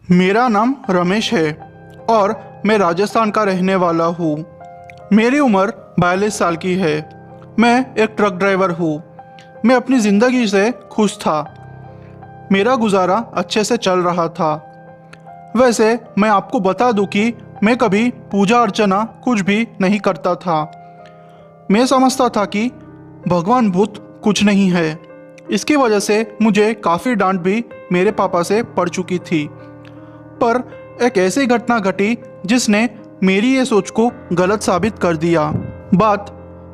मेरा नाम रमेश है और मैं राजस्थान का रहने वाला हूँ। मेरी उम्र 42 साल की है। मैं एक ट्रक ड्राइवर हूँ। मैं अपनी ज़िंदगी से खुश था। मेरा गुजारा अच्छे से चल रहा था। वैसे मैं आपको बता दूं कि मैं कभी पूजा अर्चना कुछ भी नहीं करता था। मैं समझता था कि भगवान भूत कुछ नहीं है। इसकी वजह से मुझे काफ़ी डांट भी मेरे पापा से पड़ चुकी थी। पर एक ऐसी घटना घटी जिसने मेरी ये सोच को गलत साबित कर दिया। बात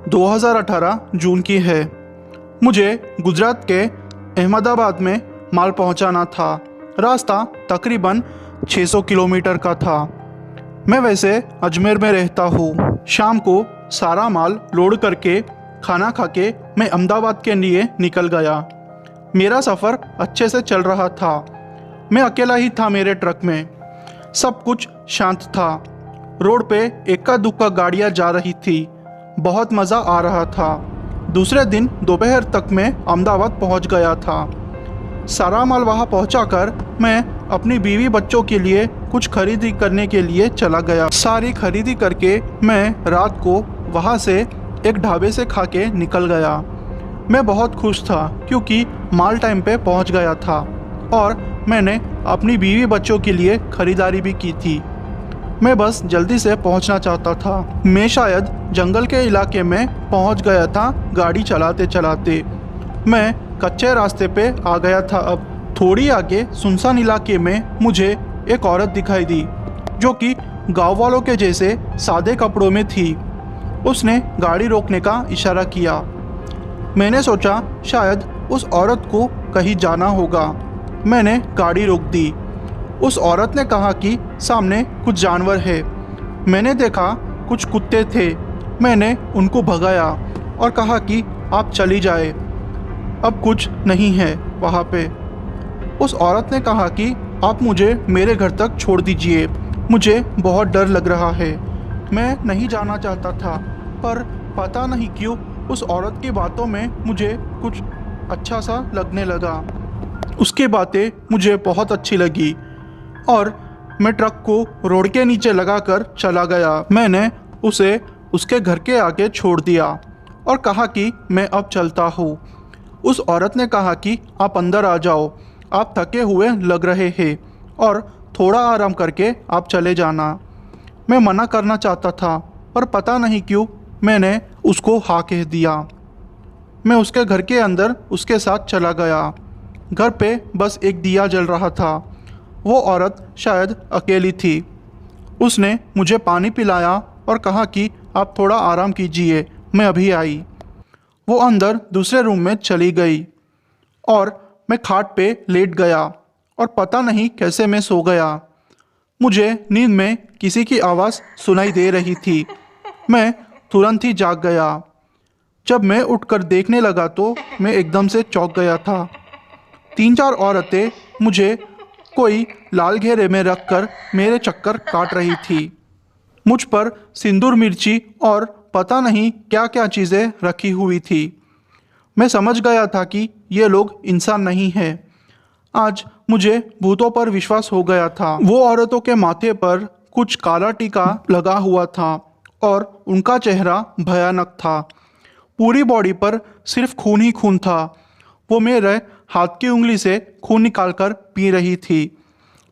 2018 जून की है। मुझे गुजरात के अहमदाबाद में माल पहुंचाना था। रास्ता तकरीबन 600 किलोमीटर का था। मैं वैसे अजमेर में रहता हूँ। शाम को सारा माल लोड करके खाना खा के मैं अहमदाबाद के लिए निकल गया। मेरा सफ़र अच्छे से चल रहा था। मैं अकेला ही था मेरे ट्रक में। सब कुछ शांत था। रोड पे इक्का दुक्का गाड़ियाँ जा रही थी। बहुत मज़ा आ रहा था। दूसरे दिन दोपहर तक मैं अहमदाबाद पहुंच गया था। सारा माल वहां पहुंचाकर मैं अपनी बीवी बच्चों के लिए कुछ खरीदी करने के लिए चला गया। सारी खरीदी करके मैं रात को वहां से एक ढाबे से खा के निकल गया। मैं बहुत खुश था क्योंकि माल टाइम पे पहुंच गया था और मैंने अपनी बीवी बच्चों के लिए खरीदारी भी की थी। मैं बस जल्दी से पहुंचना चाहता था। मैं शायद जंगल के इलाके में पहुंच गया था गाड़ी चलाते चलाते। मैं कच्चे रास्ते पे आ गया था। अब थोड़ी आगे सुनसान इलाके में मुझे एक औरत दिखाई दी जो कि गांव वालों के जैसे सादे कपड़ों में थी। उसने गाड़ी रोकने का इशारा किया। मैंने सोचा शायद उस औरत को कहीं जाना होगा। मैंने गाड़ी रोक दी। उस औरत ने कहा कि सामने कुछ जानवर है। मैंने देखा कुछ कुत्ते थे। मैंने उनको भगाया और कहा कि आप चली जाए, अब कुछ नहीं है वहाँ पे। उस औरत ने कहा कि आप मुझे मेरे घर तक छोड़ दीजिए, मुझे बहुत डर लग रहा है। मैं नहीं जाना चाहता था पर पता नहीं क्यों उस औरत की बातों में मुझे कुछ अच्छा सा लगने लगा। उसकी बातें मुझे बहुत अच्छी लगी और मैं ट्रक को रोड के नीचे लगाकर चला गया। मैंने उसे उसके घर के आगे छोड़ दिया और कहा कि मैं अब चलता हूँ। उस औरत ने कहा कि आप अंदर आ जाओ, आप थके हुए लग रहे हैं और थोड़ा आराम करके आप चले जाना। मैं मना करना चाहता था पर पता नहीं क्यों मैंने उसको हाँ कह दिया। मैं उसके घर के अंदर उसके साथ चला गया। घर पे बस एक दिया जल रहा था। वो औरत शायद अकेली थी। उसने मुझे पानी पिलाया और कहा कि आप थोड़ा आराम कीजिए, मैं अभी आई। वो अंदर दूसरे रूम में चली गई और मैं खाट पे लेट गया और पता नहीं कैसे मैं सो गया। मुझे नींद में किसी की आवाज़ सुनाई दे रही थी। मैं तुरंत ही जाग गया। जब मैं उठकर देखने लगा तो मैं एकदम से चौंक गया था। 3-4 औरतें मुझे कोई लाल घेरे में रखकर मेरे चक्कर काट रही थी। मुझ पर सिंदूर मिर्ची और पता नहीं क्या क्या चीज़ें रखी हुई थी। मैं समझ गया था कि ये लोग इंसान नहीं हैं। आज मुझे भूतों पर विश्वास हो गया था। वो औरतों के माथे पर कुछ काला टीका लगा हुआ था और उनका चेहरा भयानक था। पूरी बॉडी पर सिर्फ खून ही खून था। वो मेरे हाथ की उंगली से खून निकालकर पी रही थी।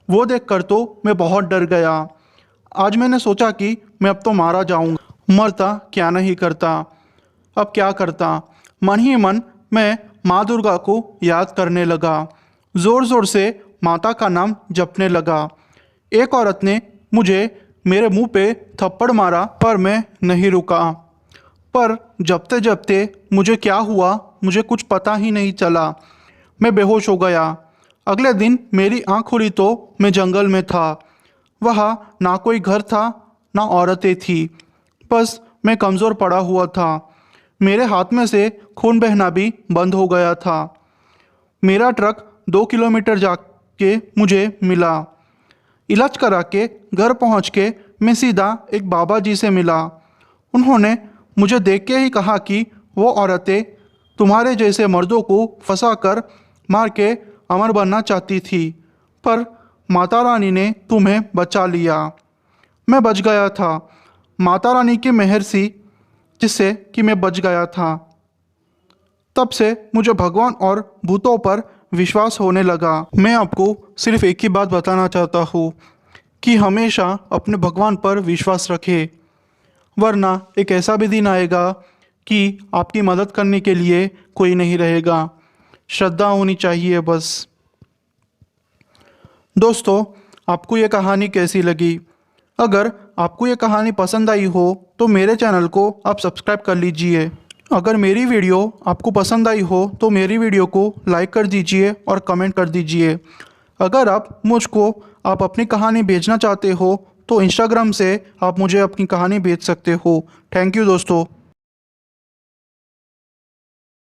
वो देखकर तो मैं बहुत डर गया। आज मैंने सोचा कि मैं अब तो मारा जाऊंगा, मरता क्या नहीं करता, अब क्या करता। मन ही मन मैं माँ दुर्गा को याद करने लगा। ज़ोर ज़ोर से माता का नाम जपने लगा। एक औरत ने मुझे मेरे मुंह पे थप्पड़ मारा पर मैं नहीं रुका। पर जपते जपते मुझे क्या हुआ मुझे कुछ पता ही नहीं चला। मैं बेहोश हो गया। अगले दिन मेरी आँख खुली तो मैं जंगल में था। वहाँ ना कोई घर था ना औरतें थी, बस मैं कमज़ोर पड़ा हुआ था। मेरे हाथ में से खून बहना भी बंद हो गया था। मेरा ट्रक 2 किलोमीटर जाके मुझे मिला। इलाज करा के घर पहुँच के मैं सीधा एक बाबा जी से मिला। उन्होंने मुझे देख के ही कहा कि वो औरतें तुम्हारे जैसे मर्दों को फंसा कर मार के अमर बनना चाहती थी, पर माता रानी ने तुम्हें बचा लिया। मैं बच गया था, माता रानी की मेहर सी जिससे कि मैं बच गया था। तब से मुझे भगवान और भूतों पर विश्वास होने लगा। मैं आपको सिर्फ एक ही बात बताना चाहता हूँ कि हमेशा अपने भगवान पर विश्वास रखें, वरना एक ऐसा भी दिन आएगा कि आपकी मदद करने के लिए कोई नहीं रहेगा। श्रद्धा होनी चाहिए बस। दोस्तों, आपको ये कहानी कैसी लगी? अगर आपको ये कहानी पसंद आई हो तो मेरे चैनल को आप सब्सक्राइब कर लीजिए। अगर मेरी वीडियो आपको पसंद आई हो तो मेरी वीडियो को लाइक कर दीजिए और कमेंट कर दीजिए। अगर आप अपनी कहानी भेजना चाहते हो तो इंस्टाग्राम से आप मुझे अपनी कहानी भेज सकते हो। थैंक यू दोस्तों।